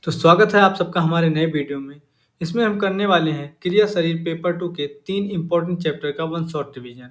तो स्वागत है आप सबका हमारे नए वीडियो में। इसमें हम करने वाले हैं क्रिया शरीर पेपर 2 के 3 इम्पोर्टेंट चैप्टर का वन शॉट रिवीजन।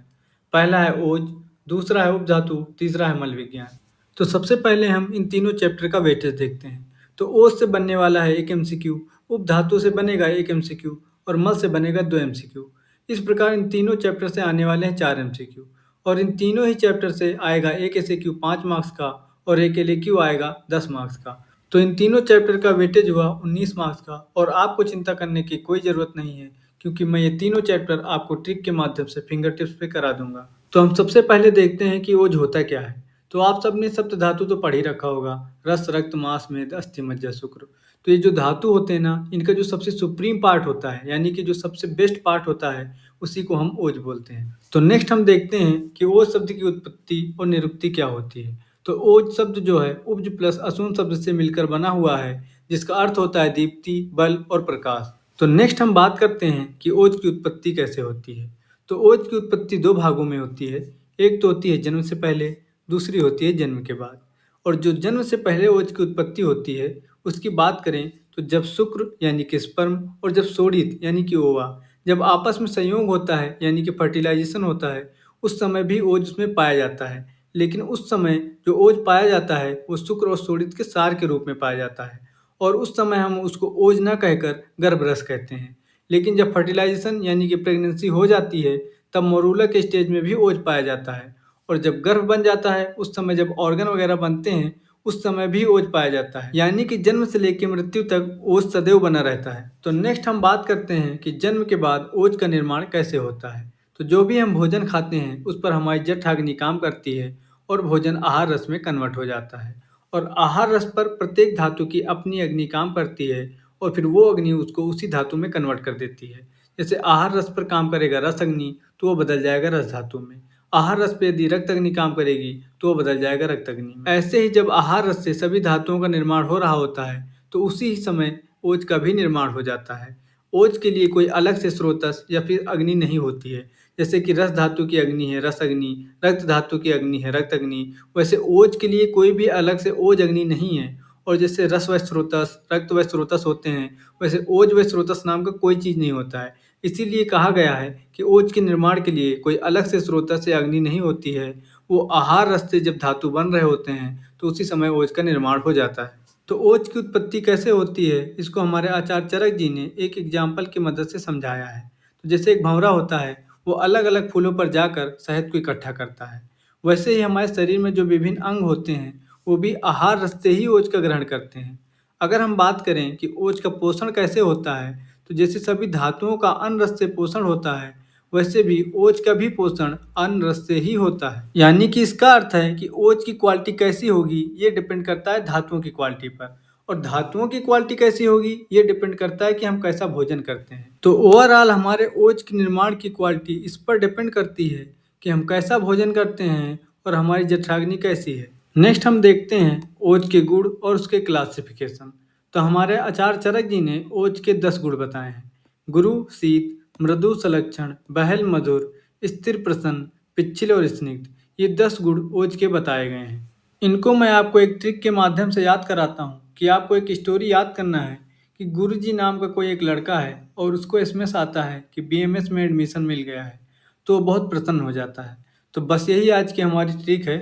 पहला है ओज, दूसरा है उपधातु, तीसरा है मल विज्ञान। तो सबसे पहले हम इन तीनों चैप्टर का वेटेज देखते हैं। तो ओज से बनने वाला है एक एमसीक्यू, उपधातु से बनेगा एक एमसीक्यू और मल से बनेगा 2 एमसीक्यू। इस प्रकार इन तीनों चैप्टर से आने वाले हैं 4 एमसीक्यू और इन तीनों ही चैप्टर से आएगा एक एसएक्यू 5 मार्क्स का और एक एलएक्यू आएगा 10 मार्क्स का। तो इन तीनों चैप्टर का वेटेज हुआ 19 मार्क्स का और आपको चिंता करने की कोई ज़रूरत नहीं है क्योंकि मैं ये तीनों चैप्टर आपको ट्रिक के माध्यम से फिंगर टिप्स पे करा दूंगा। तो हम सबसे पहले देखते हैं कि ओज होता क्या है। तो आप सबने सप्त धातु तो पढ़ ही रखा होगा, रस रक्त मांस मेद अस्थि मज्जा शुक्र। तो ये जो धातु होते हैं ना, इनका जो सबसे सुप्रीम पार्ट होता है यानी कि जो सबसे बेस्ट पार्ट होता है उसी को हम ओज बोलते हैं। तो नेक्स्ट हम देखते हैं कि ओज शब्द की उत्पत्ति और निरुक्ति क्या होती है। तो ओज शब्द जो है उपज प्लस असून शब्द से मिलकर बना हुआ है जिसका अर्थ होता है दीप्ति, बल और प्रकाश। तो नेक्स्ट हम बात करते हैं कि ओज की उत्पत्ति कैसे होती है। तो ओज की उत्पत्ति दो भागों में होती है। एक तो होती है जन्म से पहले, दूसरी होती है जन्म के बाद। और जो जन्म से पहले ओज की उत्पत्ति होती है उसकी बात करें तो जब शुक्र यानी कि स्पर्म और जब शोणित यानी कि ओवा जब आपस में संयोग होता है यानी कि फर्टिलाइजेशन होता है उस समय भी ओज उसमें पाया जाता है। लेकिन उस समय जो ओज पाया जाता है वो शुक्र और शोणित के सार के रूप में पाया जाता है और उस समय हम उसको ओज न कहकर गर्भरस कहते हैं। लेकिन जब फर्टिलाइजेशन यानी कि प्रेगनेंसी हो जाती है तब मोरूला के स्टेज में भी ओज पाया जाता है और जब गर्भ बन जाता है उस समय जब ऑर्गन वगैरह बनते हैं उस समय भी ओज पाया जाता है। यानी कि जन्म से लेकर मृत्यु तक ओज सदैव बना रहता है। तो नेक्स्ट हम बात करते हैं कि जन्म के बाद ओज का निर्माण कैसे होता है। तो जो भी हम भोजन खाते हैं उस पर हमारी जठराग्नि काम करती है और भोजन आहार रस में कन्वर्ट हो जाता है और आहार रस पर प्रत्येक धातु की अपनी अग्नि काम करती है और फिर वो अग्नि उसको उसी धातु में कन्वर्ट कर देती है। जैसे आहार रस पर काम करेगा रस अग्नि तो वो बदल जाएगा रस धातु में। आहार रस पे यदि रक्त अग्नि काम करेगी तो वो बदल जाएगा रक्त अग्नि में। ऐसे ही जब आहार रस से सभी धातुओं का निर्माण हो रहा होता है तो उसी ही समय ओज का भी निर्माण हो जाता है। ओज के लिए कोई अलग से स्रोतस या फिर अग्नि नहीं होती है। जैसे कि रस धातु की अग्नि है रस अग्नि, रक्त धातु की अग्नि है रक्त अग्नि, वैसे ओज के लिए कोई भी अलग से ओज अग्नि नहीं है। और जैसे रस व स्रोतस, रक्त व स्रोतस होते हैं वैसे ओज व स्रोतस नाम का कोई चीज़ नहीं होता है। इसीलिए कहा गया है कि ओज के निर्माण के लिए कोई अलग से स्रोतस या अग्नि नहीं होती है। वो आहार रस से जब धातु बन रहे होते हैं तो उसी समय ओज का निर्माण हो जाता है। तो ओज की उत्पत्ति कैसे होती है इसको हमारे आचार्य चरक जी ने एक एग्जाम्पल की मदद से समझाया है। तो जैसे एक भंवरा होता है वो अलग अलग फूलों पर जाकर शहद को इकट्ठा करता है, वैसे ही हमारे शरीर में जो विभिन्न अंग होते हैं वो भी आहार रस से ही ओज का ग्रहण करते हैं। अगर हम बात करें कि ओज का पोषण कैसे होता है तो जैसे सभी धातुओं का अन्न रस से पोषण होता है वैसे भी ओज का भी पोषण अन्न रस से ही होता है। यानी कि इसका अर्थ है कि ओज की क्वालिटी कैसी होगी ये डिपेंड करता है धातुओं की क्वालिटी पर और धातुओं की क्वालिटी कैसी होगी ये डिपेंड करता है कि हम कैसा भोजन करते हैं। तो ओवरऑल हमारे ओज के निर्माण की क्वालिटी इस पर डिपेंड करती है कि हम कैसा भोजन करते हैं और हमारी जठराग्नि कैसी है। नेक्स्ट हम देखते हैं ओज के गुण और उसके क्लासिफिकेशन। तो हमारे आचार्य चरक जी ने ओज के 10 गुण बताए हैं। गुरु, शीत, मृदु सलक्षण, बहल मधुर, स्थिर प्रसन्न, पिच्छल और स्निग्ध, ये 10 गुण ओज के बताए गए हैं। इनको मैं आपको एक ट्रिक के माध्यम से याद कराता हूँ कि आपको एक स्टोरी याद करना है कि गुरुजी नाम का कोई एक लड़का है और उसको एसएमएस आता है कि बीएमएस में एडमिशन मिल गया है। तो वो बहुत प्रसन्न हो जाता है। तो बस यही आज की हमारी ट्रिक है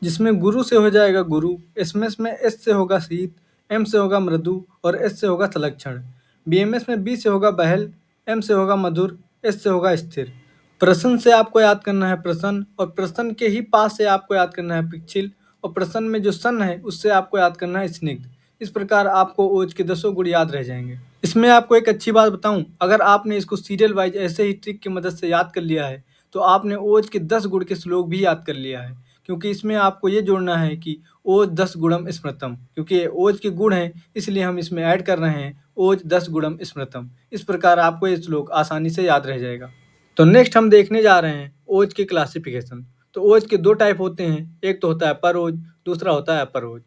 जिसमें गुरु से हो जाएगा गुरु, एसएमएस में एस से होगा शीत, एम से होगा मृदु और एस से होगा सलक्षण। बीएमएस में बी से होगा बहल, एम से होगा मधुर, एस से होगा स्थिर। प्रसन्न से आपको याद करना है प्रसन्न और प्रसन्न के ही पास से आपको याद करना है पिच्छिल और प्रसन्न में जो सन है उससे आपको याद करना है स्निग्ध। इस प्रकार आपको ओज के 10 गुण याद रह जाएंगे। इसमें आपको एक अच्छी बात बताऊं, अगर आपने इसको सीरियल वाइज ऐसे ही ट्रिक की मदद से याद कर लिया है तो आपने ओज के 10 गुण के श्लोक भी याद कर लिया है। क्योंकि इसमें आपको ये जोड़ना है कि ओज 10 गुणम स्मृतम, क्योंकि ये ओज के गुण हैं इसलिए हम इसमें ऐड कर रहे हैं ओज 10 गुणम स्मृतम। इस प्रकार आपको ये श्लोक आसानी से याद रह जाएगा। तो नेक्स्ट हम देखने जा रहे हैं ओज के क्लासिफिकेशन। तो ओज के 2 टाइप होते हैं, एक तो होता है पर ओज, दूसरा होता है अपर ओज।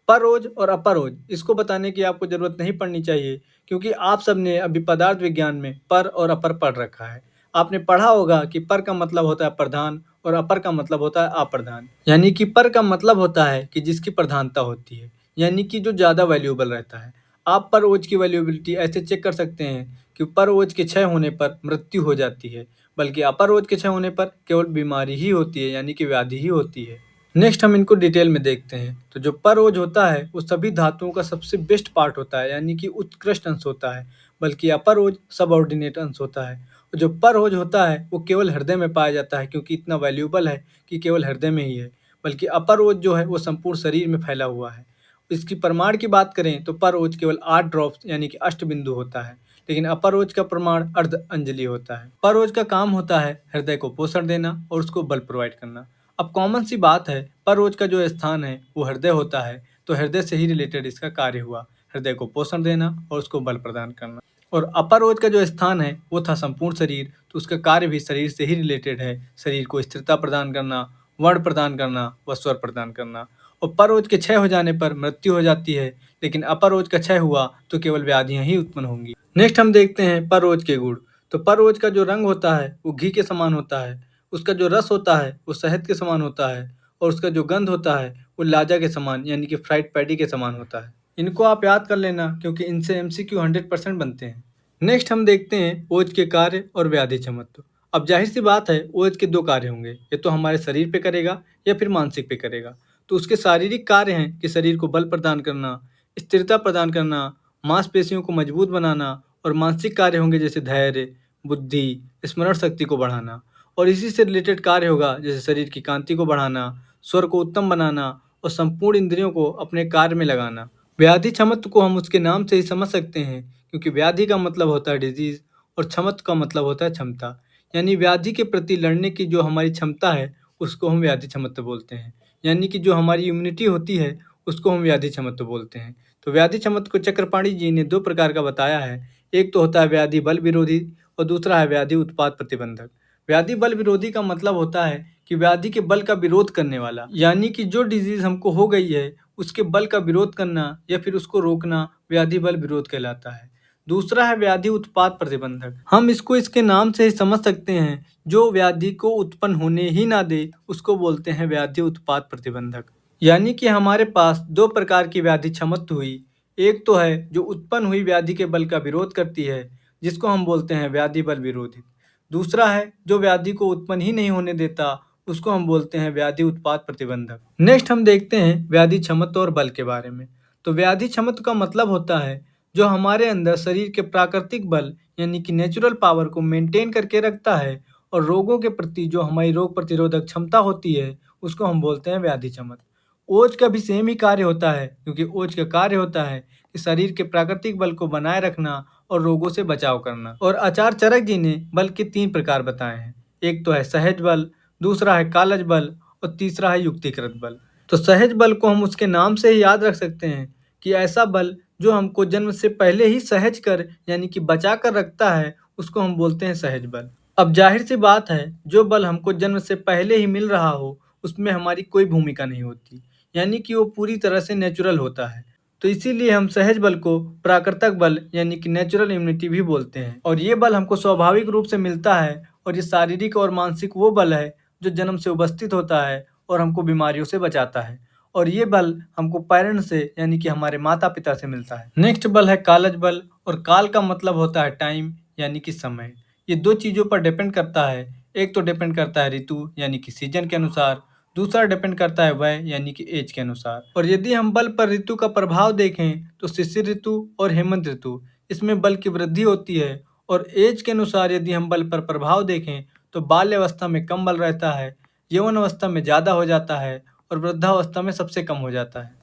पर ओज और अपर ओज इसको बताने की आपको ज़रूरत नहीं पड़नी चाहिए क्योंकि आप सबने अभी पदार्थ विज्ञान में पर और अपर पढ़ रखा है। आपने पढ़ा होगा कि पर का मतलब होता है प्रधान और अपर का मतलब होता है अप्रधान। यानी कि पर का मतलब होता है कि जिसकी प्रधानता होती है, यानी कि जो ज़्यादा वैल्यूएबल रहता है। आप पर ओज की वैल्यूएबिलिटी ऐसे चेक कर सकते हैं कि पर ओज के क्षय होने पर मृत्यु हो जाती है, बल्कि अपर ओज के क्षय होने पर केवल बीमारी ही होती है, यानी कि व्याधि ही होती है। नेक्स्ट हम इनको डिटेल में देखते हैं। तो जो पर ओज होता है वो सभी धातुओं का सबसे बेस्ट पार्ट होता है, यानी कि उत्कृष्ट अंश होता है, बल्कि अपर ओज सबऑर्डिनेट अंश होता है। और जो पर ओज होता है वो केवल हृदय में पाया जाता है, क्योंकि इतना वैल्यूएबल है कि केवल हृदय में ही है, बल्कि अपर ओज जो है वो संपूर्ण शरीर में फैला हुआ है। इसकी प्रमाण की बात करें तो पर ओज केवल 8 ड्रॉप्स यानी कि अष्टबिंदु होता है, लेकिन अपर ओज का प्रमाण अर्ध अंजलि होता है। पर ओज का काम होता है हृदय को पोषण देना और उसको बल प्रोवाइड करना। अब कॉमन सी बात है, पर रोज का जो स्थान है वो हृदय होता है, तो हृदय से ही रिलेटेड इसका कार्य हुआ, हृदय को पोषण देना और उसको बल प्रदान करना। और अपर रोज का जो स्थान है वो था संपूर्ण शरीर, तो उसका कार्य भी शरीर से ही रिलेटेड है, शरीर को स्थिरता प्रदान करना, वर्ण प्रदान करना व स्वर प्रदान करना। और पर रोज के क्षय हो जाने पर मृत्यु हो जाती है, लेकिन अपर रोज का क्षय हुआ तो केवल व्याधियां ही उत्पन्न होंगी। नेक्स्ट हम देखते हैं पर रोज के गुण। तो पर रोज का जो रंग होता है वो घी के समान होता है, उसका जो रस होता है वो शहद के समान होता है, और उसका जो गंध होता है वो लाजा के समान यानी कि फ्राइड पैडी के समान होता है। इनको आप याद कर लेना, क्योंकि इनसे एमसीक्यू 100% बनते हैं। नेक्स्ट हम देखते हैं ओज के कार्य और व्याधि क्षमत्व। अब जाहिर सी बात है, ओज के दो कार्य होंगे, ये तो हमारे शरीर पे करेगा या फिर मानसिक पे करेगा। तो उसके शारीरिक कार्य हैं कि शरीर को बल प्रदान करना, स्थिरता प्रदान करना, मांसपेशियों को मजबूत बनाना, और मानसिक कार्य होंगे जैसे धैर्य, बुद्धि, स्मरण शक्ति को बढ़ाना। और इसी से रिलेटेड कार्य होगा जैसे शरीर की कांति को बढ़ाना, स्वर को उत्तम बनाना और संपूर्ण इंद्रियों को अपने कार्य में लगाना। व्याधि क्षमत्व को हम उसके नाम से ही समझ सकते हैं, क्योंकि व्याधि का मतलब होता है डिजीज और क्षमत्व का मतलब होता है क्षमता। यानी व्याधि के प्रति लड़ने की जो हमारी क्षमता है उसको हम व्याधि क्षमत्व बोलते हैं, यानी कि जो हमारी इम्यूनिटी होती है उसको हम व्याधि क्षमत्व बोलते हैं। तो व्याधि क्षमत्व को चक्रपाणी जी ने दो प्रकार का बताया है। एक तो होता है व्याधि बल विरोधी और दूसरा है व्याधि उत्पाद प्रतिबंधक। व्याधि बल विरोधी का मतलब होता है कि व्याधि के बल का विरोध करने वाला, यानी कि जो डिजीज हमको हो गई है उसके बल का विरोध करना या फिर उसको रोकना व्याधि बल विरोध कहलाता है। दूसरा है व्याधि उत्पाद प्रतिबंधक। हम इसको इसके नाम से ही समझ सकते हैं, जो व्याधि को उत्पन्न होने ही ना दे उसको बोलते हैं व्याधि उत्पाद प्रतिबंधक। यानी कि हमारे पास दो प्रकार की व्याधि क्षमत्व हुई। एक तो है जो उत्पन्न हुई व्याधि के बल का विरोध करती है, जिसको हम बोलते हैं व्याधि बल विरोधी। दूसरा है जो व्याधि को उत्पन्न ही नहीं होने देता, उसको हम बोलते हैं व्याधि उत्पाद प्रतिबंधक। नेक्स्ट हम देखते हैं व्याधि क्षमत्व और बल के बारे में। तो व्याधि क्षमत्व का मतलब होता है जो हमारे अंदर शरीर के प्राकृतिक बल यानी कि नेचुरल पावर को मेंटेन करके रखता है, और रोगों के प्रति जो हमारी रोग प्रतिरोधक क्षमता होती है उसको हम बोलते हैं व्याधि क्षमत्व। ओज का भी सेम ही कार्य होता है, क्योंकि ओज का कार्य होता है कि शरीर के प्राकृतिक बल को बनाए रखना और रोगों से बचाव करना। और आचार्य चरक जी ने बल के 3 प्रकार बताए हैं। एक तो है सहज बल, दूसरा है कालज बल और तीसरा है युक्तिकृत बल। तो सहज बल को हम उसके नाम से ही याद रख सकते हैं कि ऐसा बल जो हमको जन्म से पहले ही सहज कर यानी कि बचा कर रखता है उसको हम बोलते हैं सहज बल। अब जाहिर सी बात है, जो बल हमको जन्म से पहले ही मिल रहा हो उसमें हमारी कोई भूमिका नहीं होती, यानी कि वो पूरी तरह से नेचुरल होता है। तो इसीलिए हम सहज बल को प्राकृतिक बल यानी कि नेचुरल इम्यूनिटी भी बोलते हैं। और ये बल हमको स्वाभाविक रूप से मिलता है, और ये शारीरिक और मानसिक वो बल है जो जन्म से उपस्थित होता है और हमको बीमारियों से बचाता है। और ये बल हमको पेरेंट्स से यानी कि हमारे माता पिता से मिलता है। नेक्स्ट बल है कालज बल, और काल का मतलब होता है टाइम यानी कि समय। ये दो चीज़ों पर डिपेंड करता है। एक तो डिपेंड करता है ऋतु यानी कि सीजन के अनुसार, दूसरा डिपेंड करता है वय यानी कि एज के अनुसार। और यदि हम बल पर ऋतु का प्रभाव देखें तो शिशिर ऋतु और हेमंत ऋतु, इसमें बल की वृद्धि होती है। और एज के अनुसार यदि हम बल पर प्रभाव देखें तो बाल्यावस्था में कम बल रहता है, यौवन अवस्था में ज़्यादा हो जाता है और वृद्धावस्था में सबसे कम हो जाता है।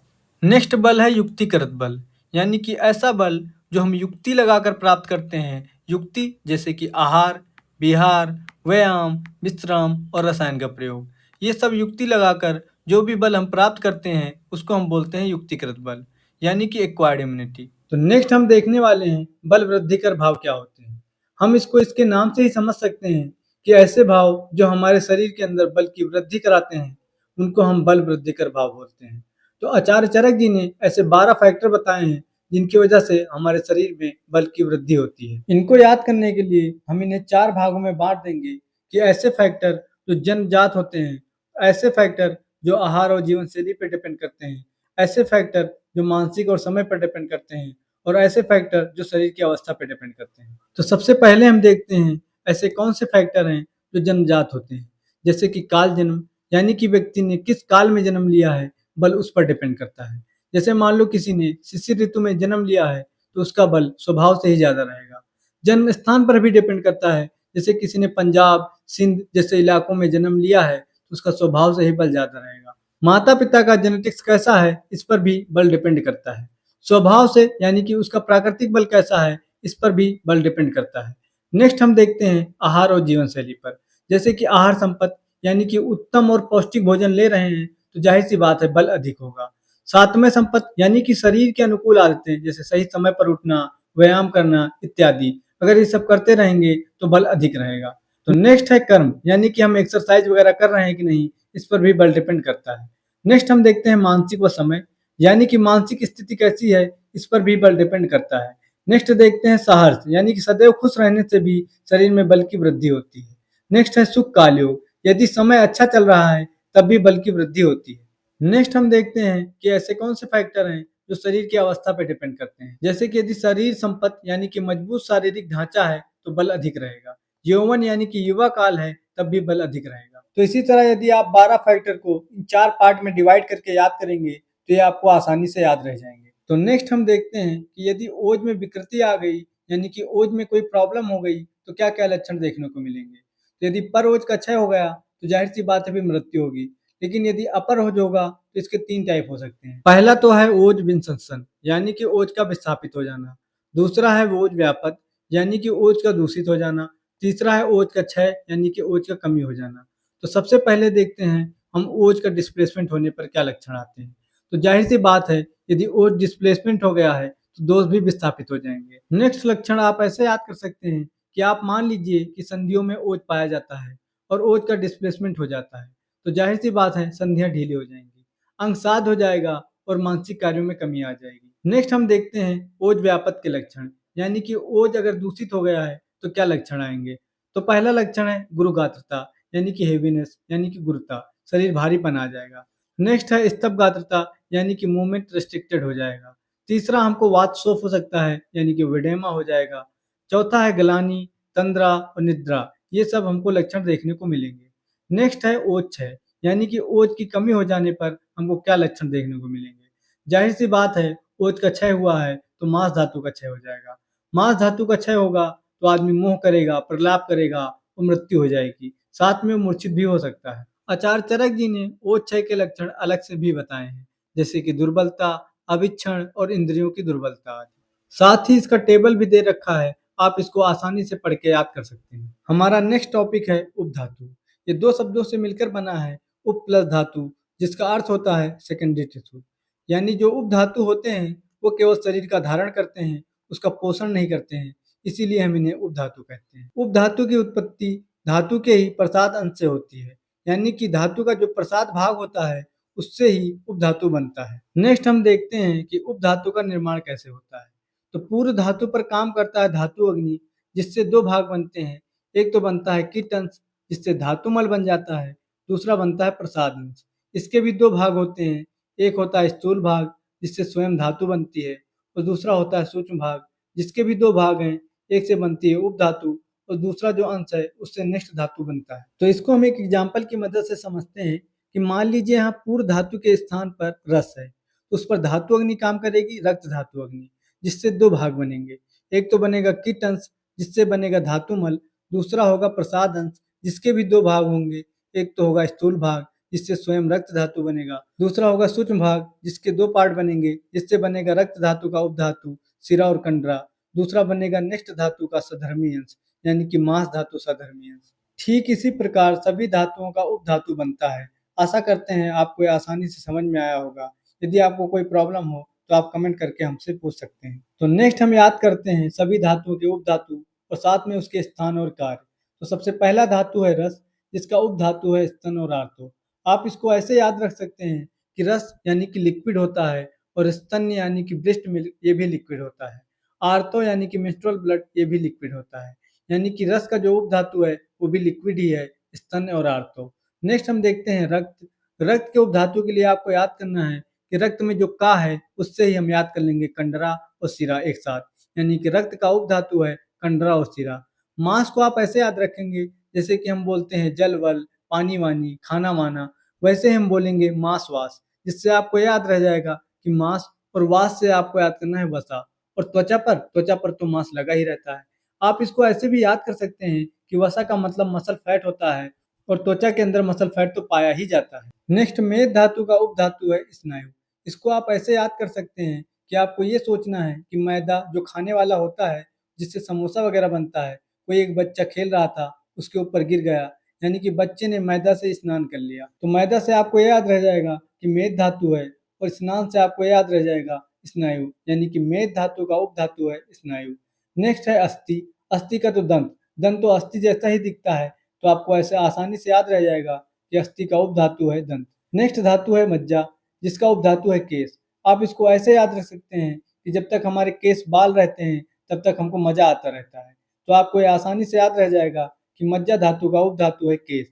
नेक्स्ट बल है युक्तिकृत बल, यानी कि ऐसा बल जो हम युक्ति लगाकर प्राप्त करते हैं। युक्ति जैसे कि आहार, विहार, व्यायाम, विश्राम और रसायन का प्रयोग, ये सब युक्ति लगाकर जो भी बल हम प्राप्त करते हैं उसको हम बोलते हैं युक्तिकृत बल, यानी कि एक्वायर्ड इम्यूनिटी। तो नेक्स्ट हम देखने वाले हैं बल वृद्धिकर भाव क्या होते हैं। हम इसको इसके नाम से ही समझ सकते हैं कि ऐसे भाव जो हमारे शरीर के अंदर बल की वृद्धि कराते हैं उनको हम बल वृद्धिकर भाव बोलते हैं। तो आचार्य चरक जी ने ऐसे 12 फैक्टर बताए हैं जिनकी वजह से हमारे शरीर में बल की वृद्धि होती है। इनको याद करने के लिए हम इन्हें 4 भागों में बांट देंगे कि ऐसे फैक्टर जो जन्मजात होते हैं, ऐसे फैक्टर जो आहार और जीवन शैली पर डिपेंड करते हैं, ऐसे फैक्टर जो मानसिक और समय पर डिपेंड करते हैं, और ऐसे फैक्टर जो शरीर की अवस्था पर डिपेंड करते हैं। तो सबसे पहले हम देखते हैं ऐसे कौन से फैक्टर हैं जो जन्मजात होते हैं, जैसे कि काल जन्म, यानी कि व्यक्ति ने किस काल में जन्म लिया है, बल उस पर डिपेंड करता है। जैसे मान लो किसी ने शिशिर ऋतु में जन्म लिया है तो उसका बल स्वभाव से ही ज्यादा रहेगा। जन्म स्थान पर भी डिपेंड करता है, जैसे किसी ने पंजाब, सिंध जैसे इलाकों में जन्म लिया है तो उसका स्वभाव से ही बल ज्यादा रहेगा। माता पिता का जेनेटिक्स कैसा है इस पर भी बल डिपेंड करता है। स्वभाव से यानी कि उसका प्राकृतिक बल कैसा है इस पर भी बल डिपेंड करता है। नेक्स्ट हम देखते हैं आहार और जीवन शैली पर। जैसे कि आहार संपत्ति यानी कि उत्तम और पौष्टिक भोजन ले रहे हैं तो जाहिर सी बात है बल अधिक होगा। सातवें संपत्ति यानी कि शरीर के अनुकूल आदतें, जैसे सही समय पर उठना, व्यायाम करना इत्यादि, अगर ये सब करते रहेंगे तो बल अधिक रहेगा। तो नेक्स्ट है कर्म, यानी कि हम एक्सरसाइज वगैरह कर रहे हैं कि नहीं, इस पर भी बल डिपेंड करता है। नेक्स्ट हम देखते हैं मानसिक व समय, यानी कि मानसिक स्थिति कैसी है इस पर भी बल डिपेंड करता है। नेक्स्ट देखते हैं साहस, यानी कि सदैव खुश रहने से भी शरीर में बल की वृद्धि होती है। नेक्स्ट है सुख काल योग, यदि समय अच्छा चल रहा है तब भी बल की वृद्धि होती है। नेक्स्ट हम देखते हैं कि ऐसे कौन से फैक्टर हैं जो शरीर की अवस्था पर डिपेंड करते हैं। जैसे कि यदि शरीर संपत्ति यानी कि मजबूत शारीरिक ढांचा है तो बल अधिक रहेगा। यौवन यानी कि युवा काल है तब भी बल अधिक रहेगा। तो इसी तरह यदि आप 12 फैक्टर को इन 4 पार्ट में डिवाइड करके याद करेंगे तो ये आपको आसानी से याद रह जाएंगे। तो नेक्स्ट हम देखते हैं कि यदि ओज में विकृति आ गई, यानी कि ओज में कोई प्रॉब्लम हो गई तो क्या क्या लक्षण देखने को मिलेंगे। तो यदि पर ओज का क्षय हो गया तो जाहिर सी बात है भी मृत्यु होगी। लेकिन यदि अपर ओज होगा तो इसके 3 टाइप हो सकते हैं। पहला तो है ओज विसंसन, यानी कि ओज का विस्थापित हो जाना। दूसरा है ओज व्यापक, यानी कि ओज का दूषित हो जाना। तीसरा है ओज का क्षय, यानी कि ओज का कमी हो जाना। तो सबसे पहले देखते हैं हम ओज का डिस्प्लेसमेंट होने पर क्या लक्षण आते हैं। तो जाहिर सी बात है यदि ओज डिस्प्लेसमेंट हो गया है तो दोष भी विस्थापित हो जाएंगे। नेक्स्ट लक्षण आप ऐसे याद कर सकते हैं कि आप मान लीजिए कि संधियों में ओज पाया जाता है और ओज का डिस्प्लेसमेंट हो जाता है तो जाहिर सी बात है संधियां ढीली हो जाएंगी, अंग साध हो जाएगा और मानसिक कार्यों में कमी आ जाएगी। नेक्स्ट हम देखते हैं ओज व्यापक के लक्षण, यानी कि ओज अगर दूषित हो गया है तो क्या लक्षण आएंगे। तो पहला लक्षण है गुरुगात्रता, यानी कि हेवीनेस, यानी कि गुरुता, शरीर भारीपन आ जाएगा। नेक्स्ट है स्तब्ध गात्रता, यानी कि मूवमेंट रेस्ट्रिक्टेड हो जाएगा। तीसरा हमको वातशोफ हो सकता है, यानी कि विडेमा हो जाएगा। चौथा है ग्लानि, तंद्रा और निद्रा, ये सब हमको लक्षण देखने को मिलेंगे। नेक्स्ट है ओज क्षय, यानी कि ओज की कमी हो जाने पर हमको क्या लक्षण देखने को मिलेंगे। जाहिर सी बात है ओज का क्षय हुआ है तो मांस धातु का क्षय हो जाएगा। मांस धातु का क्षय होगा तो आदमी मोह करेगा, प्रलाप करेगा और मृत्यु हो जाएगी, साथ में वो मूर्छित भी हो सकता है। आचार्य चरक जी ने ओज क्षय के लक्षण अलग से भी बताए हैं, जैसे कि दुर्बलता, अविक्षण और इंद्रियों की दुर्बलता आदि। साथ ही इसका टेबल भी दे रखा है, आप इसको आसानी से पढ़ के याद कर सकते हैं। हमारा नेक्स्ट टॉपिक है उपधातु। ये 2 शब्दों से मिलकर बना है, उप प्लस धातु, जिसका अर्थ होता है सेकेंडरी टिश्यू। यानी जो उपधातु होते हैं वो केवल शरीर का धारण करते हैं, उसका पोषण नहीं करते हैं, इसीलिए हम इन्हें उपधातु कहते हैं। उपधातु की उत्पत्ति धातु के ही प्रसाद अंश से होती है, यानी कि धातु का जो प्रसाद भाग होता है उससे ही उपधातु बनता है। नेक्स्ट हम देखते हैं कि उपधातु का निर्माण कैसे होता है। तो पूर्व धातु पर काम करता है धातु अग्नि, जिससे 2 भाग बनते हैं। एक तो बनता है किट अंश, जिससे धातुमल बन जाता है। दूसरा बनता है प्रसाद अंश, इसके भी 2 भाग होते हैं। एक होता है स्थूल भाग, जिससे स्वयं धातु बनती है, और दूसरा होता है सूक्ष्म भाग, जिसके भी 2 भाग हैं। एक से बनती है उपधातु और दूसरा जो अंश है उससे नेक्स्ट धातु बनता है। तो इसको हम एक एग्जाम्पल की मदद से समझते हैं कि मान लीजिए यहाँ पूर्व धातु के स्थान पर रस है, तो उस पर धातु अग्नि काम करेगी, रक्त धातु अग्नि, जिससे 2 भाग बनेंगे। एक तो बनेगा किट अंश, जिससे बनेगा धातुमल। दूसरा होगा प्रसाद अंश, जिसके भी 2 भाग होंगे। एक तो होगा स्थूल भाग, जिससे स्वयं रक्त धातु बनेगा। दूसरा होगा सूक्ष्म भाग, जिसके 2 पार्ट बनेंगे, जिससे बनेगा रक्त धातु का उपधातु सिरा और कंडरा। दूसरा बनेगा नेक्स्ट धातु का सधर्मी अंश, यानी कि मांस धातु सधर्मी अंश। ठीक इसी प्रकार सभी धातुओं का उपधातु बनता है। आशा करते हैं आपको ये आसानी से समझ में आया होगा। यदि आपको कोई प्रॉब्लम हो तो आप कमेंट करके हमसे पूछ सकते हैं। तो नेक्स्ट हम याद करते हैं सभी धातुओं के उपधातु और साथ में उसके स्थान और कार्य। तो सबसे पहला धातु है रस, जिसका उपधातु है स्तन और आर्तो। आप इसको ऐसे याद रख सकते हैं कि रस यानी कि लिक्विड होता है और स्तन यानी कि ब्रेस्ट मिल्क ये भी लिक्विड होता है। आर्तो यानी कि मेंस्ट्रुअल ब्लड ये भी लिक्विड होता है। यानी कि रस का जो उपधातु है वो भी लिक्विड ही है, स्तन और आर्तो। नेक्स्ट हम देखते हैं रक्त। रक्त के उपधातु के लिए आपको याद करना है कि रक्त में जो का है उससे ही हम याद कर लेंगे कंडरा और सिरा एक साथ, यानी कि रक्त का उपधातु है कंडरा और सिरा। मास को आप ऐसे याद रखेंगे जैसे कि हम बोलते हैं जल वल, पानी वानी, खाना वाना, वैसे हम बोलेंगे मास वास, जिससे आपको याद रह जाएगा कि मास, और वास से आपको याद करना है वसा। और त्वचा पर तो मास लगा ही रहता है। आप इसको ऐसे भी याद कर सकते हैं कि वसा का मतलब मसल फैट होता है, और त्वचा के अंदर मसल फैट तो पाया ही जाता है। नेक्स्ट मेद धातु का उपधातु है स्नायु। इसको आप ऐसे याद कर सकते हैं कि आपको ये सोचना है कि मैदा जो खाने वाला होता है, जिससे समोसा वगैरह बनता है, कोई एक बच्चा खेल रहा था, उसके ऊपर गिर गया, यानी कि बच्चे ने मैदा से स्नान कर लिया। तो मैदा से आपको याद रह जाएगा कि मेद धातु है, और स्नान से आपको याद रह जाएगा स्नायु, यानी कि मेद धातु का उपधातु है स्नायु। नेक्स्ट है अस्थि। अस्थि का तो दंत, दंत तो अस्थि जैसा ही दिखता है, तो आपको ऐसे आसानी से याद रह जाएगा कि अस्थि का उपधातु है दंत। नेक्स्ट धातु है मज्जा, जिसका उपधातु है केश। आप इसको ऐसे याद रख सकते हैं कि जब तक हमारे केश बाल रहते हैं, तब तक हमको मजा आता रहता है। तो आपको ये आसानी से याद रह जाएगा कि मज्जा धातु का उपधातु है केश।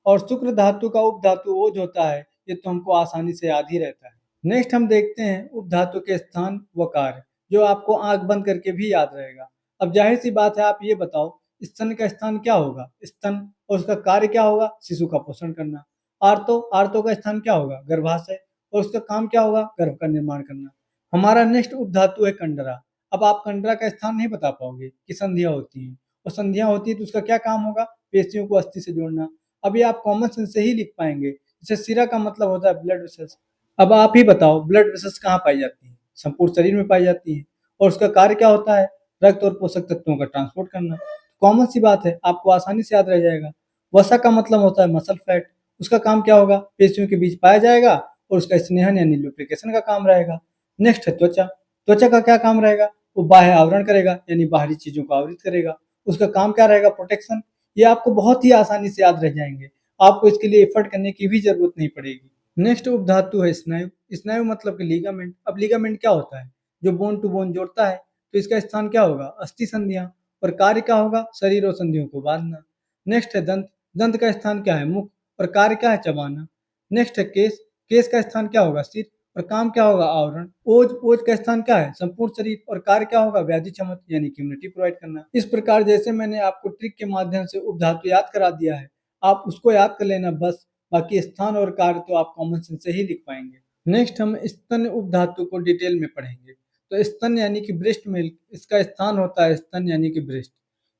और शुक्र धातु का उपधातु ओज होता है, ये तो हमको आसानी से याद ही रहता है। नेक्स्ट हम देखते हैं उपधातु के स्थान व कार्य, जो आपको आंख बंद करके भी याद रहेगा। अब जाहिर सी बात है, आप ये बताओ स्तन का स्थान क्या होगा? स्तन। और उसका कार्य क्या होगा? शिशु का पोषण करना। आर्तो, आर्तो का स्थान क्या होगा? गर्भाशय। और उसका काम क्या होगा? गर्भ का निर्माण करना। हमारा नेक्स्ट उपधातु है कंडरा। अब आप कंडरा का स्थान नहीं बता पाओगे कि संधियां होती हैं, और संधियां होती है तो उसका क्या काम होगा? पेशियों को अस्थि से जोड़ना। अभी आप कॉमन सेंस से ही लिख पाएंगे। जैसे सिरा का मतलब होता है ब्लड वेसल्स। अब आप ही बताओ ब्लड वेसल्स कहाँ पाई जाती हैं? संपूर्ण शरीर में पाई जाती हैं। और उसका कार्य क्या होता है? रक्त और पोषक तत्वों का ट्रांसपोर्ट करना। कॉमन सी बात है, आपको आसानी से याद रह जाएगा। वसा का मतलब होता है मसल फैट। उसका काम क्या होगा? पेशियों के बीच पाया जाएगा, और उसका स्नेहन यानी लुब्रिकेशन का काम रहेगा। नेक्स्ट है त्वचा। त्वचा का क्या काम रहेगा? वो बाह्य आवरण करेगा, यानी बाहरी चीजों को आवृत करेगा। उसका काम क्या रहेगा? प्रोटेक्शन। ये आपको बहुत ही आसानी से याद रह जाएंगे। आपको इसके लिए एफर्ट करने की भी जरूरत नहीं पड़ेगी। नेक्स्ट उपधातु है स्नायु। स्नायु मतलब कि लिगामेंट। अब लिगामेंट क्या होता है? जो बोन टू बोन जोड़ता है। तो इसका स्थान क्या होगा? अस्थि संधियां। और कार्य क्या होगा? शरीर और संधियों को बांधना। नेक्स्ट है दंत। दंत का स्थान क्या है? मुख। और कार्य क्या है? चबाना। नेक्स्ट है केश। केश का स्थान क्या होगा? सिर। और काम क्या होगा? आवरण। ओज। ओज का स्थान क्या है? संपूर्ण शरीर। और कार्य क्या होगा? व्याधि शमन यानी कि इम्यूनिटी प्रोवाइड करना। इस प्रकार जैसे मैंने आपको ट्रिक के माध्यम से उपधातु याद करा दिया है, आप उसको याद कर लेना बस। बाकी स्थान और कार्य तो आप कॉमन सेंस से ही लिख पाएंगे। नेक्स्ट हम स्तन उपधातु को डिटेल में पढ़ेंगे। तो स्तन यानी कि ब्रेस्ट मिल्क, इसका स्थान होता है स्तन यानी कि ब्रेस्ट।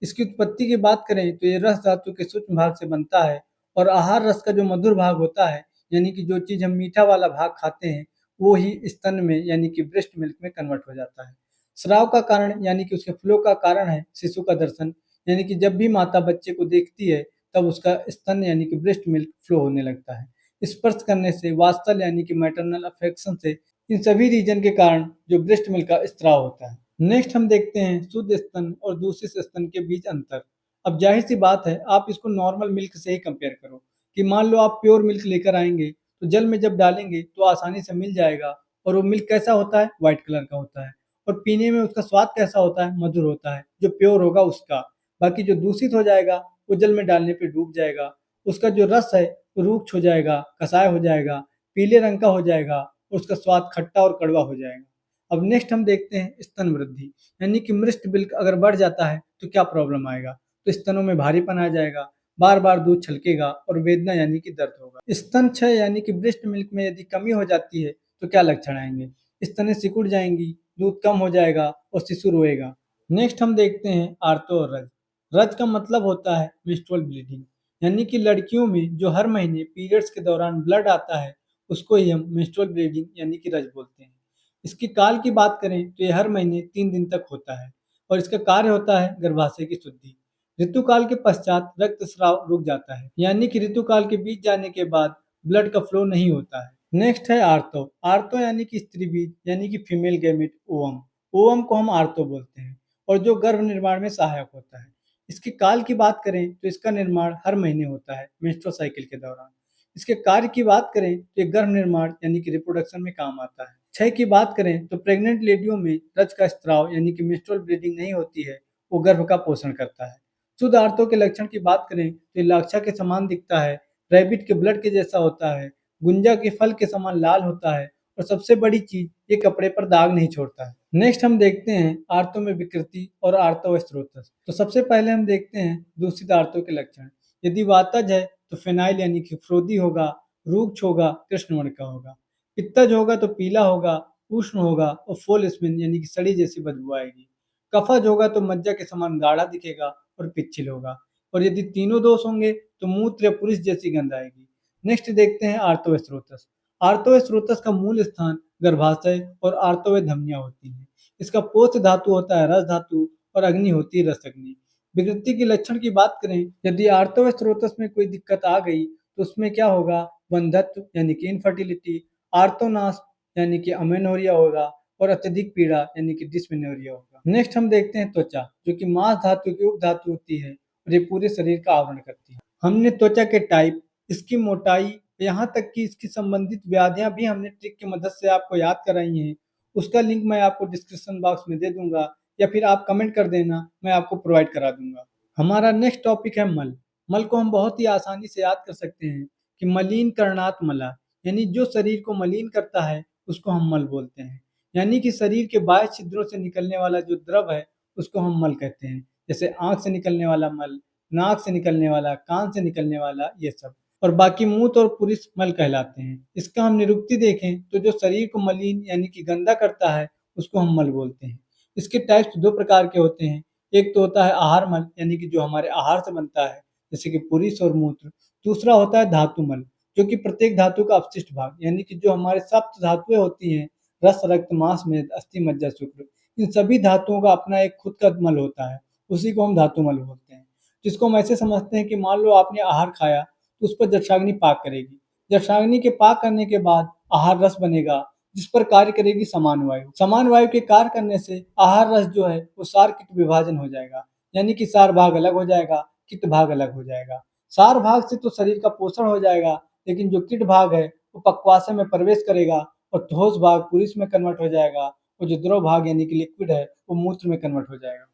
इसकी उत्पत्ति की बात करें तो ये रस धातु के सूक्ष्म भाग से बनता है, और आहार रस का जो मधुर भाग होता है, यानी कि जो चीज हम मीठा वाला भाग खाते हैं, वो ही स्तन में यानी कि ब्रेस्ट मिल्क में कन्वर्ट हो जाता है। स्राव का कारण यानी कि उसके फ्लो का कारण है शिशु का दर्शन, यानी कि जब भी माता बच्चे को देखती है, तब उसका स्तन यानी कि ब्रेस्ट मिल्क फ्लो होने लगता है। स्पर्श करने से, वात्सल यानी कि मैटरनल अफेक्शन से, इन सभी रीजन के कारण जो ब्रेस्ट मिल्क का स्त्राव होता है। नेक्स्ट हम देखते हैं शुद्ध स्तन और दूषित स्तन के बीच अंतर। अब जाहिर सी बात है, आप इसको नॉर्मल मिल्क से ही कंपेयर करो। कि मान लो आप प्योर मिल्क लेकर आएंगे, तो जल में जब डालेंगे तो आसानी से मिल जाएगा। और वो मिल्क कैसा होता है? व्हाइट कलर का होता है। और पीने में उसका स्वाद कैसा होता है? मधुर होता है, जो प्योर होगा उसका। बाकी जो दूषित हो जाएगा, वो जल में डालने पे डूब जाएगा। उसका जो रस है वो रूक्ष हो जाएगा, कसाय हो जाएगा, पीले रंग का हो जाएगा, और उसका स्वाद खट्टा और कड़वा हो जाएगा। अब नेक्स्ट हम देखते हैं स्तन वृद्धि, यानी कि मिल्क मिल्क अगर बढ़ जाता है तो क्या प्रॉब्लम आएगा? तो स्तनों में भारीपन आ जाएगा, बार बार दूध छलकेगा, और वेदना यानी कि दर्द होगा। स्तन क्षय यानी कि ब्रेस्ट मिल्क में यदि कमी हो जाती है तो क्या लक्षण आएंगे? स्तनें सिकुड़ जाएंगी, दूध कम हो जाएगा, और शिशु रोएगा। नेक्स्ट हम देखते हैं आर्तो और रज। रज का मतलब होता है मेंस्ट्रुअल ब्लीडिंग, यानी कि लड़कियों में जो हर महीने पीरियड्स के दौरान ब्लड आता है, उसको ही हम मेंस्ट्रुअल ब्लीडिंग यानी कि रज बोलते हैं। इसकी काल की बात करें तो ये हर महीने 3 दिन तक होता है, और इसका कार्य होता है गर्भाशय की शुद्धि। ऋतुकाल के पश्चात रक्तस्राव रुक जाता है, यानी कि ऋतुकाल के बीत जाने के बाद ब्लड का फ्लो नहीं होता है। नेक्स्ट है आर्तो। आर्तो यानी कि स्त्री बीज, यानी कि फीमेल गैमेट ओवम। ओवम को हम आर्तो बोलते हैं, और जो गर्भ निर्माण में सहायक होता है। इसके काल की बात करें तो इसका निर्माण हर महीने होता है मेंस्ट्रुअल साइकिल के दौरान। इसके कार्य की बात करें तो ये गर्भ निर्माण यानी कि रिप्रोडक्शन में काम आता है। क्षय की बात करें तो प्रेग्नेंट लेडियों में रज का स्त्राव यानी कि मेंस्ट्रुअल ब्लीडिंग नहीं होती है, वो गर्भ का पोषण करता है। शुद्ध आर्तो के लक्षण की बात करें तो ये लाक्षा के समान दिखता है, रैबिट के ब्लड के जैसा होता है, गुंजा के फल के समान लाल होता है, और सबसे बड़ी चीज, ये कपड़े पर दाग नहीं छोड़ता है। नेक्स्ट हम देखते हैं आर्तों में विकृति और आर्तव स्रोतस। तो सबसे पहले हम देखते हैं दूषित आर्तों के लक्षण। यदि वातज है तो फिनाइल यानी कि फ्रोदी होगा, रूक्ष होगा, कृष्ण वर्ण का होगा। पित्तज होगा तो पीला होगा, उष्ण होगा और फोल स्मिन यानी कि सड़ी जैसी बदबू आएगी। कफज होगा तो मज्जा के समान गाढ़ा दिखेगा और पिच्छिल होगा। और यदि तीनों दोष होंगे तो मूत्र या पुरुष जैसी गंध आएगी। नेक्स्ट देखते हैं आर्तव स्रोतस। आर्तव स्रोतस का मूल स्थान गर्भाशय और आर्तव धमनियां होती हैं। इसका पोष धातु होता है रस धातु और अग्नि होती है रस अग्नि। विकृति के लक्षण की बात करें, यदि आर्तव स्रोतस में कोई दिक्कत आ गई तो उसमें क्या होगा, वंध्यत्व यानी कि इनफर्टिलिटी, आर्तोनाश यानी कि अमेनोरिया होगा और अत्यधिक पीड़ा यानी कि डिस्मेनोरिया होगा। नेक्स्ट हम देखते हैं त्वचा, जो कि मांस धातु की उप धातु होती है और ये पूरे शरीर का आवरण करती है। हमने त्वचा के टाइप, इसकी मोटाई, यहाँ तक कि इसकी संबंधित व्याधियां भी हमने ट्रिक की मदद से आपको याद कराई हैं। उसका लिंक मैं आपको डिस्क्रिप्शन बॉक्स में दे दूंगा या फिर आप कमेंट कर देना, मैं आपको प्रोवाइड करा दूंगा। हमारा नेक्स्ट टॉपिक है मल। मल को हम बहुत ही आसानी से याद कर सकते हैं कि मलिन करणात मला, यानी जो शरीर को मलिन करता है उसको हम मल बोलते हैं। यानी कि शरीर के बाह्य छिद्रों से निकलने वाला जो द्रव है उसको हम मल कहते हैं। जैसे आंख से निकलने वाला मल, नाक से निकलने वाला, कान से निकलने वाला, ये सब। और बाकी मूत्र और पुरुष मल कहलाते हैं। इसका हम निरुक्ति देखें तो जो शरीर को मलिन यानी कि गंदा करता है उसको हम मल बोलते हैं। इसके टाइप्स दो प्रकार के होते हैं। एक तो होता है आहार मल, यानी कि जो हमारे आहार से बनता है, जैसे कि पुरुष और मूत्र। दूसरा होता है धातु मल, जो कि प्रत्येक धातु का अपशिष्ट भाग, यानी कि जो हमारे सप्त धातुएं होती हैं, रस, रक्त, मांस, मेद, अस्थि, मज्जा, शुक्र, इन सभी धातुओं का अपना एक खुद का मल होता है। उसी को हम धातु मल बोलते हैं। जिसको हम ऐसे समझते हैं कि मान लो आपने आहार खाया तो उस पर जठराग्नि पाक करेगी। जठराग्नि के पाक करने के बाद आहार रस बनेगा, जिस पर कार्य करेगी समान वायु। समान वायु के कार्य करने से आहार रस जो है वो सार किट विभाजन हो जाएगा, यानी कि सार भाग अलग हो जाएगा, किट भाग अलग हो जाएगा। सार भाग से तो शरीर का पोषण हो जाएगा, लेकिन जो किट भाग है वो पक्वाशय में प्रवेश करेगा और ठोस भाग पुरुष में कन्वर्ट हो जाएगा और जो द्रव भाग यानी कि लिक्विड है वो मूत्र में कन्वर्ट हो जाएगा।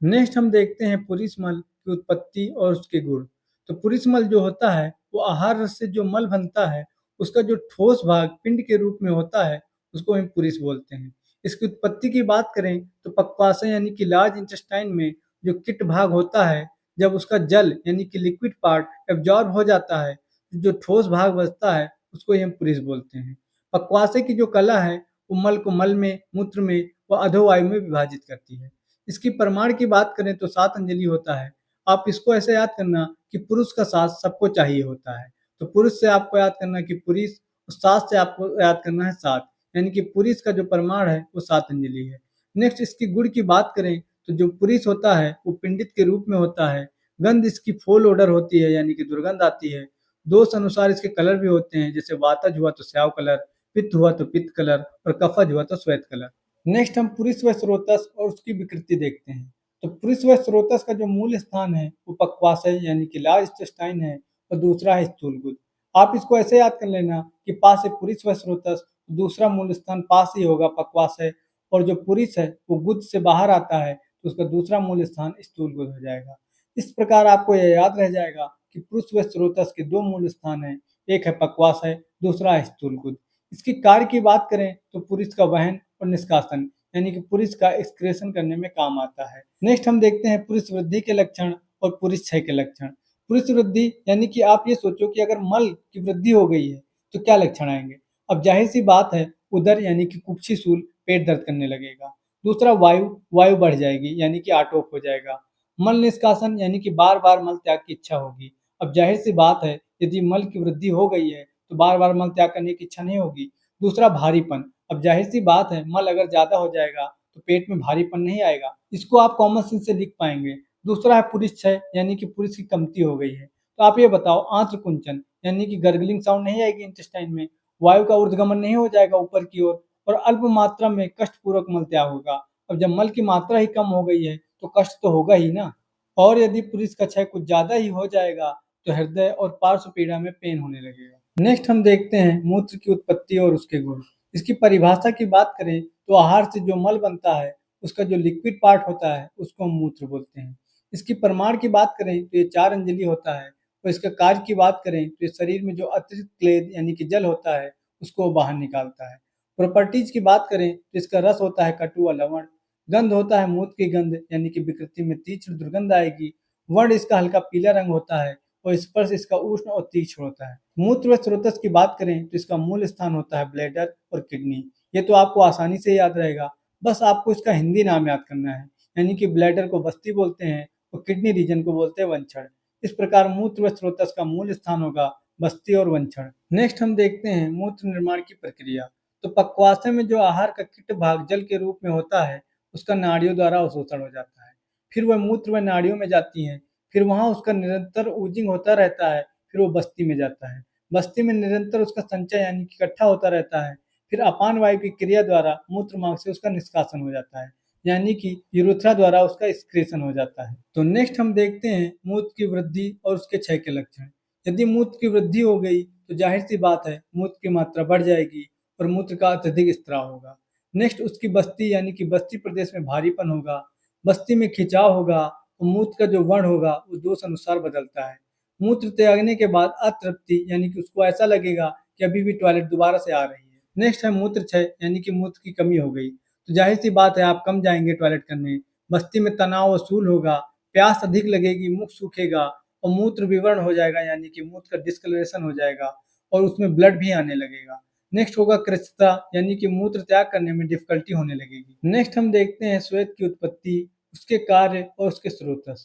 नेक्स्ट हम देखते हैं पुरुष मल की उत्पत्ति और उसके गुण। तो पुरुष मल जो होता है वो आहार रस से जो मल बनता है उसका जो ठोस भाग पिंड के रूप में होता है उसको हम पुरुष बोलते हैं। इसकी उत्पत्ति की बात करें तो पक्वाशय यानी कि लार्ज इंटेस्टाइन में जो किट भाग होता है, जब उसका जल यानी कि लिक्विड पार्ट एब्जॉर्ब हो जाता है, जो ठोस भाग बचता है उसको हम पुरुष बोलते हैं। पक्वाशय की जो कला है वो मल को मल में, मूत्र में व अधोवायु में विभाजित करती है। इसकी प्रमाण की बात करें तो 7 अंजलि होता है। आप इसको ऐसे याद करना कि पुरुष का साथ सबको चाहिए होता है। तो पुरुष से आपको याद करना कि पुरुष, और सात से आपको याद करना है सात, यानी कि पुरुष का जो प्रमाण है वो 7 अंजलि है। नेक्स्ट इसकी गुण की बात करें तो जो पुरुष होता है वो पिंडित के रूप में होता है। गंध इसकी फोल ओडर होती है, यानी कि दुर्गंध आती है। दोष अनुसार इसके कलर भी होते हैं, जैसे वातज हुआ तो स्याव कलर, पित्त हुआ तो पित्त कलर और कफज हुआ तो श्वेत कलर। नेक्स्ट हम पुरुष व स्रोतस और उसकी विकृति देखते हैं। तो पुरुष व स्रोतस का जो मूल स्थान है वो पक्वाशय यानी कि लार्ज इंटेस्टाइन है और दूसरा है स्थूल गुद। आप इसको ऐसे याद कर लेना कि पास है पुरुष व स्रोतस, दूसरा मूल स्थान पास ही होगा पक्वाशय, और जो पुरुष है वो गुद से बाहर आता है तो उसका दूसरा मूल स्थान स्थूल गुद हो जाएगा। इस प्रकार आपको यह याद रह जाएगा कि पुरुष व स्रोतस के दो मूल स्थान हैं, एक है पक्वाशय, दूसरा है स्थूल गुद। इसकी कार्य की बात करें तो पुरुष का वहन और निष्कासन यानी कि पुरुष का एक्सक्रेशन करने में काम आता है। नेक्स्ट हम देखते हैं पुरुष वृद्धि के लक्षण और पुरुष क्षय के लक्षण। पुरुष वृद्धि यानी कि आप ये सोचो कि अगर मल की वृद्धि हो गई है तो क्या लक्षण आएंगे। अब जाहिर सी बात है, उदर यानी कि कुक्षी सूल, पेट दर्द करने लगेगा। दूसरा वायु, वायु बढ़ जाएगी यानी कि आटोप हो जाएगा। मल निष्कासन यानी कि बार बार मल त्याग की इच्छा होगी। अब जाहिर सी बात है, यदि मल की वृद्धि हो गई है तो बार बार मल त्याग करने की इच्छा नहीं होगी। दूसरा भारीपन, अब जाहिर सी बात है मल अगर ज्यादा हो जाएगा तो पेट में भारीपन नहीं आएगा। इसको आप कॉमन सेंस से लिख पाएंगे। दूसरा है पुरुष क्षय यानी कि पुरुष की कमती हो गई है। तो आप ये बताओ, आंत्र कुंचन यानी कि गर्गलिंग साउंड नहीं आएगी इंटेस्टाइन में, वायु का ऊर्ध्वगमन नहीं हो जाएगा ऊपर की ओर, और अल्प मात्रा में कष्ट पूर्वक मल त्याग होगा। अब जब मल की मात्रा ही कम हो गई है तो कष्ट तो होगा ही ना। और यदि पुरुष का क्षय कुछ ज्यादा ही हो जाएगा तो हृदय और पार्श्व पीड़ा में पेन होने लगेगा। नेक्स्ट हम देखते हैं मूत्र की उत्पत्ति और उसके गुण। इसकी परिभाषा की बात करें तो आहार से जो मल बनता है उसका जो लिक्विड पार्ट होता है उसको हम मूत्र बोलते हैं। इसकी प्रमाण की बात करें तो ये 4 अंजलि होता है, और इसका कार्य की बात करें तो ये शरीर में जो अतिरिक्त क्लेद यानी कि जल होता है उसको बाहर निकालता है। प्रॉपर्टीज की बात करें तो इसका रस होता है कटु व लवण, गंध होता है मूत्र की गंध यानी कि विकृति में तीक्ष्ण दुर्गंध आएगी, वर्ण इसका हल्का पीला रंग होता है और स्पर्श इसका उष्ण और तीक्ष्ण होता है। मूत्र व स्रोतस की बात करें तो इसका मूल स्थान होता है ब्लैडर और किडनी। ये तो आपको आसानी से याद रहेगा, बस आपको इसका हिंदी नाम याद करना है, यानी कि ब्लैडर को बस्ती बोलते हैं और किडनी रीजन को बोलते हैं वंक्षण। इस प्रकार मूत्र व स्रोतस का मूल स्थान होगा बस्ती और वंक्षण। नेक्स्ट हम देखते हैं मूत्र निर्माण की प्रक्रिया। तो पक्वाशय में जो आहार का किट भाग जल के रूप में होता है, उसका नाड़ियों द्वारा अवशोषण हो जाता है। फिर वह मूत्र व नाड़ियों में जाती है, फिर वहां उसका निरंतर ऊजिंग होता रहता है, फिर वो बस्ती में जाता है। बस्ती में निरंतर उसका संचय यानी कि इकट्ठा होता रहता है, फिर अपान वायु की क्रिया द्वारा मूत्र मार्ग से उसका निष्कासन हो जाता है, यानी कि यूरेथ्रा द्वारा उसका एक्सक्रीशन हो जाता है। तो नेक्स्ट हम देखते हैं मूत्र की वृद्धि और उसके क्षय के लक्षण। यदि मूत्र की वृद्धि हो गई तो जाहिर सी बात है मूत्र की मात्रा बढ़ जाएगी और मूत्र का अत्यधिक स्त्राव होगा। नेक्स्ट उसकी बस्ती यानी कि बस्ती प्रदेश में भारीपन होगा, बस्ती में खिंचाव होगा और मूत्र का जो वर्ण होगा वो दोष अनुसार बदलता है। मूत्र त्यागने के बाद अतृप्ति यानी कि उसको ऐसा लगेगा कि अभी भी टॉयलेट दोबारा से आ रही है। नेक्स्ट है मूत्र क्षय यानी कि मूत्र की कमी हो गई, तो जाहिर सी बात है आप कम जाएंगे टॉयलेट करने। बस्ती में तनाव वसूल होगा, प्यास अधिक लगेगी, मुख सूखेगा और मूत्र विवर्ण हो जाएगा यानी कि मूत्र का डिस्कलरेशन हो जाएगा और उसमें ब्लड भी आने लगेगा। नेक्स्ट होगा कृशता यानी कि मूत्र त्याग करने में डिफिकल्टी होने लगेगी। नेक्स्ट हम देखते हैं श्वेत की उत्पत्ति, उसके कार्य और उसके स्रोत।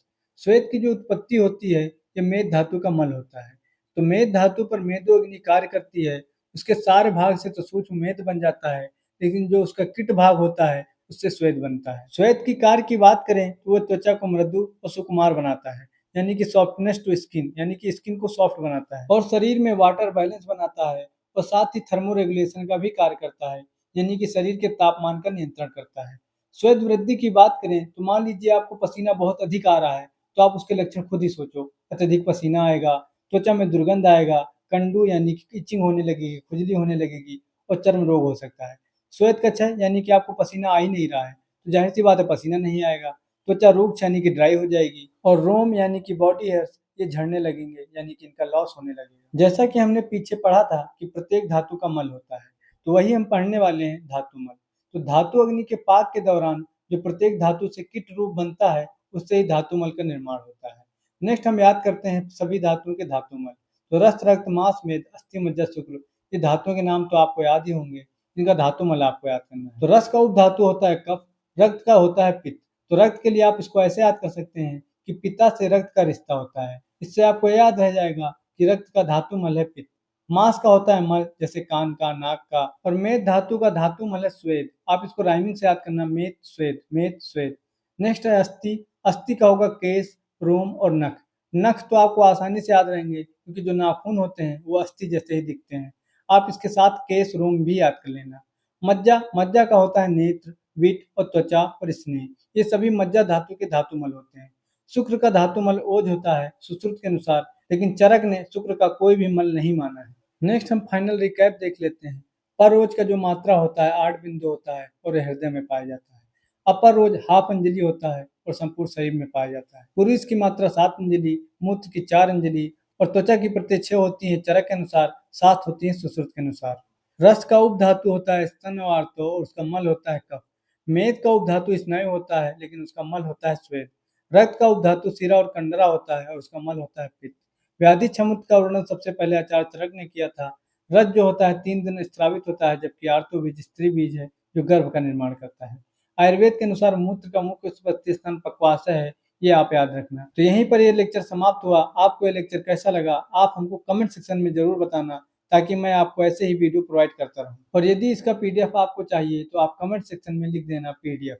श्वेत की जो उत्पत्ति होती है ये मेद धातु का मल होता है। तो मेद धातु पर मेदो अग्नि कार्य करती है, उसके सारे भाग से तो सूक्ष्म मेद बन जाता है, लेकिन जो उसका किट भाग होता है उससे श्वेत बनता है। श्वेत की कार्य की बात करें तो वह त्वचा को मृदु और सुकुमार बनाता है, यानी कि सॉफ्टनेस टू स्किन यानी कि स्किन को सॉफ्ट बनाता है और शरीर में वाटर बैलेंस बनाता है और साथ ही थर्मो रेगुलेशन का भी कार्य करता है, यानी कि शरीर के तापमान का नियंत्रण करता है। श्वेत वृद्धि की बात करें तो मान लीजिए आपको पसीना बहुत अधिक आ रहा है, तो आप उसके लक्षण खुद ही सोचो। अत्यधिक पसीना आएगा, त्वचा में दुर्गंध आएगा, कंडू यानी कि इचिंग होने लगेगी, खुजली होने लगेगी और चर्म रोग हो सकता है। श्वेत का क्षय यानी कि आपको पसीना आ ही नहीं रहा है, तो जाहिर सी बात है पसीना नहीं आएगा, त्वचा रूक्ष यानी कि ड्राई हो जाएगी और रोम यानी कि बॉडी हेयर्स ये झड़ने लगेंगे यानी कि इनका लॉस होने लगेगा। जैसा कि हमने पीछे पढ़ा था कि प्रत्येक धातु का मल होता है, तो वही हम पढ़ने वाले हैं धातु मल। तो धातु अग्नि के पाक के दौरान जो प्रत्येक धातु से किट रूप बनता है उससे ही धातु मल का निर्माण होता है। नेक्स्ट हम याद करते हैं सभी धातुओं के धातु मल। तो रक्त, रक्त, मांस, मेद, अस्थि, मज्जा, शुक्र, ये धातुओं के नाम तो आपको याद ही होंगे, इनका धातु मल आपको याद करना है। तो रस का उपधातु होता है कफ, रक्त का होता है पित्त। तो रक्त के लिए आप इसको ऐसे याद कर सकते हैं कि पिता से रक्त का रिश्ता होता है, इससे आपको याद रह जाएगा कि रक्त का धातु मल है पित्त। मांस का होता है मल, जैसे कान का, नाक का। और मेद धातु का धातु मल है श्वेत, आप इसको राइमिंग से याद करना, मेद श्वेत, मेद श्वेत। नेक्स्ट है अस्थि, अस्थि का होगा केश, रोम और नख। नख तो आपको आसानी से याद रहेंगे क्योंकि जो नाखून होते हैं वो अस्थि जैसे ही दिखते हैं, आप इसके साथ केश, रोम भी याद कर लेना। मज्जा, मज्जा का होता है नेत्र, विट और त्वचा और स्नेह, ये सभी मज्जा धातु के धातु मल होते हैं। शुक्र का धातु मल ओज होता है सुश्रुत के अनुसार, लेकिन चरक ने शुक्र का कोई भी मल नहीं माना है। नेक्स्ट हम फाइनल रिकैप देख लेते हैं। पर रोज का जो मात्रा होता है 8 बिंदु होता है और यह हृदय में पाया जाता है। अपर रोज हाफ अंजलि होता है और संपूर्ण शरीर में पाया जाता है। पुरुष की मात्रा 7 अंजलि, मूत्र की 4 अंजलि और त्वचा की प्रत्येक 6 होती है चरक के अनुसार, 7 होती है सुश्रुत के अनुसार। रस का उपधातु होता है स्तन और आर्तो और उसका मल होता है कफ। मेद का उपधातु स्नायु होता है लेकिन उसका मल होता है श्वेत। रक्त का उपधातु सिरा और कंडरा होता है और उसका मल होता है पित्त। व्याधि क्षमुत का वर्णन सबसे पहले आचार्य चरक ने किया था। रज जो होता है 3 दिन स्त्रावित होता है, जबकि आर्तो बीज स्त्री बीज है जो गर्भ का निर्माण करता है। आयुर्वेद के अनुसार मूत्र का मुख्य उत्पत्ति स्थान पक्वाशय है, ये आप याद रखना। तो यहीं पर ये लेक्चर समाप्त हुआ। आपको ये लेक्चर कैसा लगा आप हमको कमेंट सेक्शन में जरूर बताना, ताकि मैं आपको ऐसे ही वीडियो प्रोवाइड करता रहूं। और यदि इसका पीडीएफ आपको चाहिए तो आप कमेंट सेक्शन में लिख देना पीडीएफ।